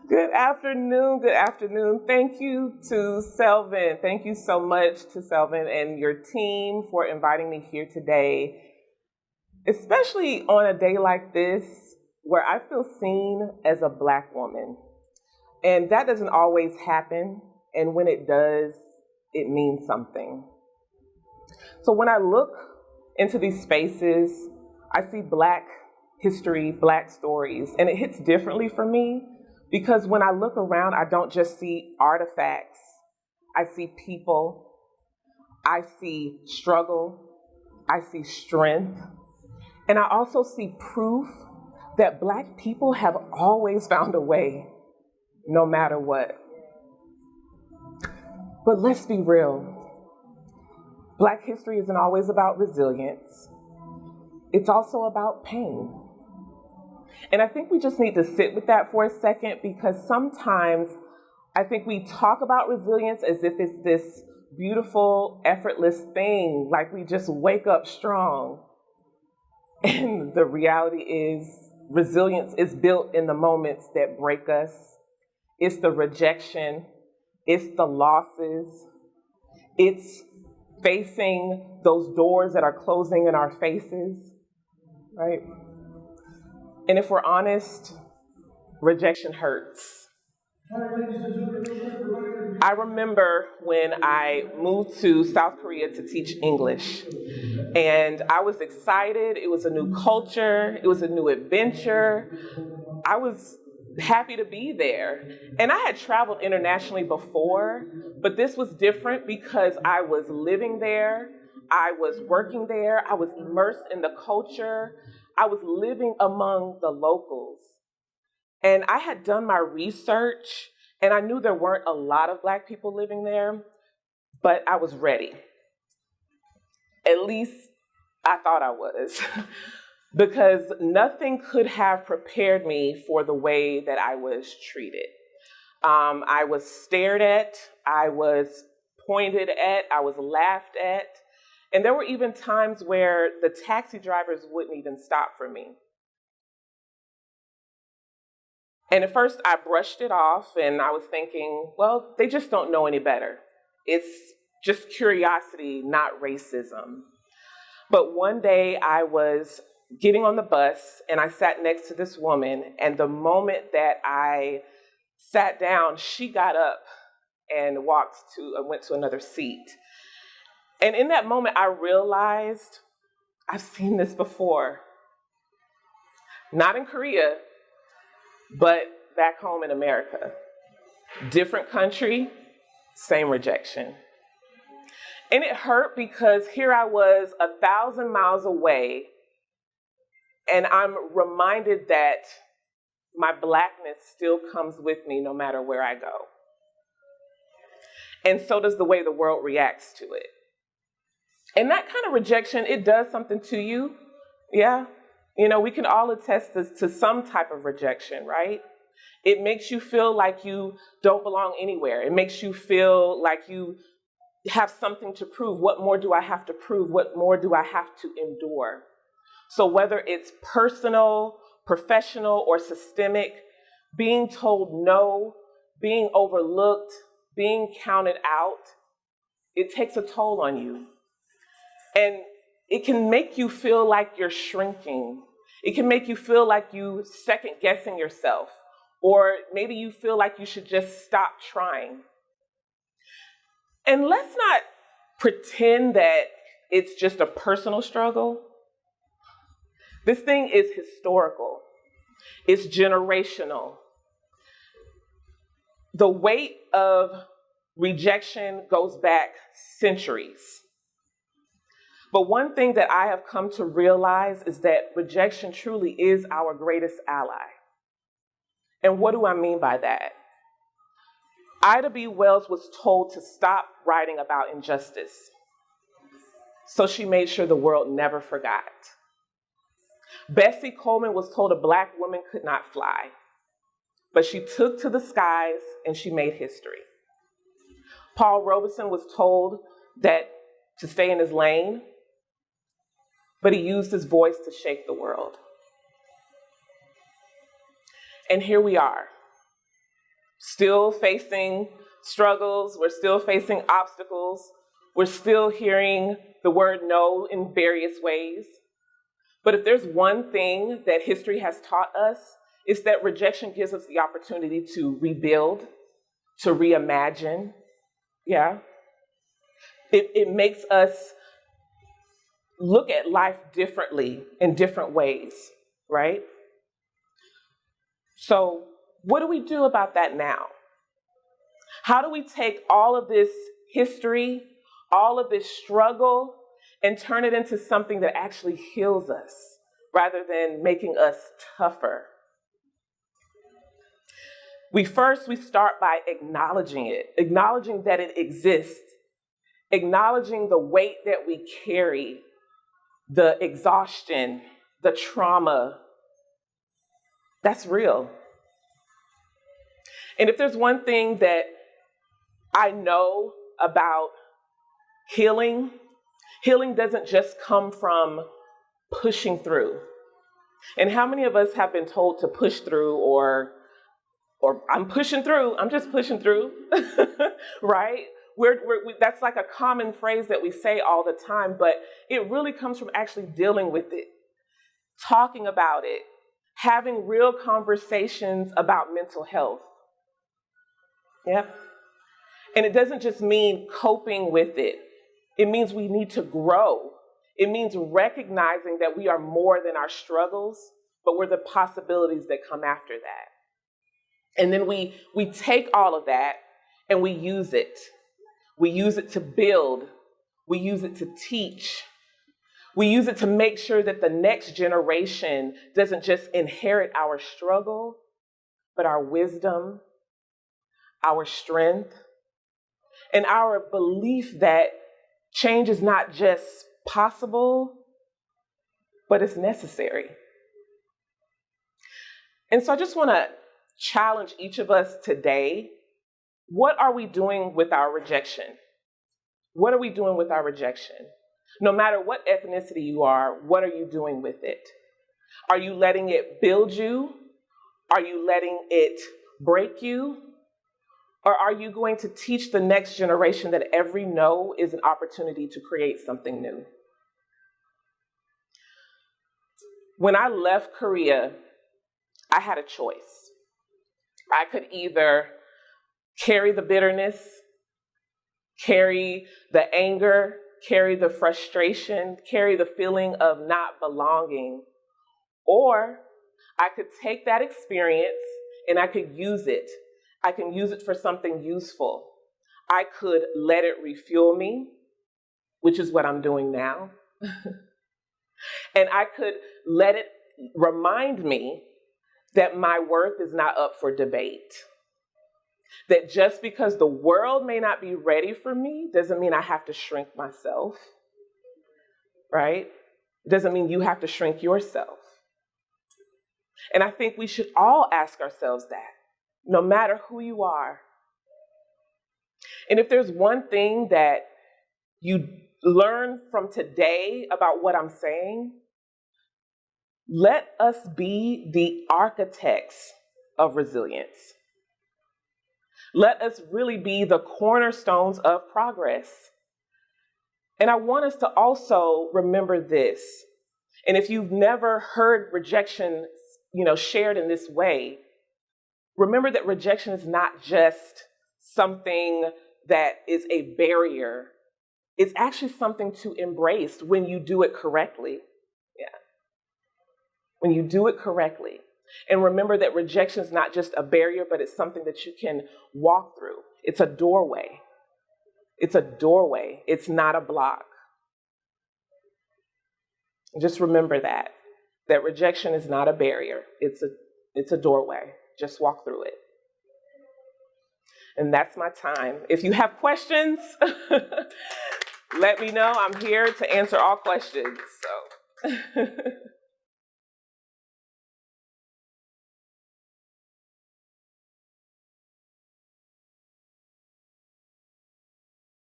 Good afternoon. Good afternoon. Thank you to Selvin. Thank you so much to Selvin and your team for inviting me here today, especially on a day like this where I feel seen as a Black woman. And that doesn't always happen. And when it does, it means something. So when I look into these spaces, I see Black history, Black stories, and it hits differently for me because when I look around, I don't just see artifacts. I see people, I see struggle, I see strength, and I also see proof that Black people have always found a way, no matter what. But let's be real. Black history isn't always about resilience. It's also about pain. And I think we just need to sit with that for a second because sometimes I think we talk about resilience as if it's this beautiful, effortless thing, like we just wake up strong. And the reality is resilience is built in the moments that break us. It's the rejection. It's the losses. It's facing those doors that are closing in our faces, right? And if we're honest, rejection hurts. I remember when I moved to South Korea to teach English, and I was excited. It was a new culture. It was a new adventure. I was happy to be there. And I had traveled internationally before, but this was different because I was living there. I was working there. I was immersed in the culture. I was living among the locals. And I had done my research, and I knew there weren't a lot of Black people living there, but I was ready. At least I thought I was, because nothing could have prepared me for the way that I was treated. I was stared at, I was pointed at, I was laughed at, and there were even times where the taxi drivers wouldn't even stop for me. And at first I brushed it off and I was thinking, well, they just don't know any better. It's just curiosity, not racism. But one day I was getting on the bus and I sat next to this woman, and the moment that I sat down, she got up and went to another seat. And in that moment, I realized I've seen this before. Not in Korea, but back home in America. Different country, same rejection. And it hurt because here I was 1,000 miles away, and I'm reminded that my Blackness still comes with me no matter where I go. And so does the way the world reacts to it. And that kind of rejection, it does something to you. Yeah. You know, we can all attest to some type of rejection, right? It makes you feel like you don't belong anywhere. It makes you feel like you have something to prove. What more do I have to prove? What more do I have to endure? So whether it's personal, professional, or systemic, being told no, being overlooked, being counted out, it takes a toll on you. And it can make you feel like you're shrinking. It can make you feel like you second guessing yourself, or maybe you feel like you should just stop trying. And let's not pretend that it's just a personal struggle. This thing is historical. It's generational. The weight of rejection goes back centuries. But one thing that I have come to realize is that rejection truly is our greatest ally. And what do I mean by that? Ida B. Wells was told to stop writing about injustice, so she made sure the world never forgot. Bessie Coleman was told a Black woman could not fly, but she took to the skies and she made history. Paul Robeson was told that to stay in his lane, but he used his voice to shake the world. And here we are, still facing struggles. We're still facing obstacles. We're still hearing the word no in various ways. But if there's one thing that history has taught us, it's that rejection gives us the opportunity to rebuild, to reimagine. Yeah. It makes us look at life differently in different ways, right? So what do we do about that now? How do we take all of this history, all of this struggle, and turn it into something that actually heals us rather than making us tougher? We start by acknowledging it, acknowledging that it exists, acknowledging the weight that we carry, the exhaustion, the trauma. That's real. And if there's one thing that I know about healing, healing doesn't just come from pushing through. And how many of us have been told to push through or I'm pushing through, I'm just pushing through, right? That's like a common phrase that we say all the time, but it really comes from actually dealing with it, talking about it, having real conversations about mental health. Yep. And it doesn't just mean coping with it. It means we need to grow. It means recognizing that we are more than our struggles, but we're the possibilities that come after that. And then we take all of that and we use it. We use it to build. We use it to teach. We use it to make sure that the next generation doesn't just inherit our struggle, but our wisdom, our strength, and our belief that change is not just possible, but it's necessary. And so I just want to challenge each of us today. What are we doing with our rejection? What are we doing with our rejection? No matter what ethnicity you are, what are you doing with it? Are you letting it build you? Are you letting it break you? Or are you going to teach the next generation that every no is an opportunity to create something new? When I left Korea, I had a choice. I could either carry the bitterness, carry the anger, carry the frustration, carry the feeling of not belonging, or I could take that experience and I could use it. I can use it for something useful. I could let it refuel me, which is what I'm doing now. And I could let it remind me that my worth is not up for debate. That just because the world may not be ready for me doesn't mean I have to shrink myself, right? It doesn't mean you have to shrink yourself. And I think we should all ask ourselves that, no matter who you are. And if there's one thing that you learn from today about what I'm saying, let us be the architects of resilience. Let us really be the cornerstones of progress. And I want us to also remember this. And if you've never heard rejection, shared in this way, remember that rejection is not just something that is a barrier. It's actually something to embrace when you do it correctly. Yeah. When you do it correctly. And remember that rejection is not just a barrier, but it's something that you can walk through. It's a doorway. It's a doorway. It's not a block. Just remember that rejection is not a barrier. It's a doorway. Just walk through it. And that's my time. If you have questions, let me know. I'm here to answer all questions. So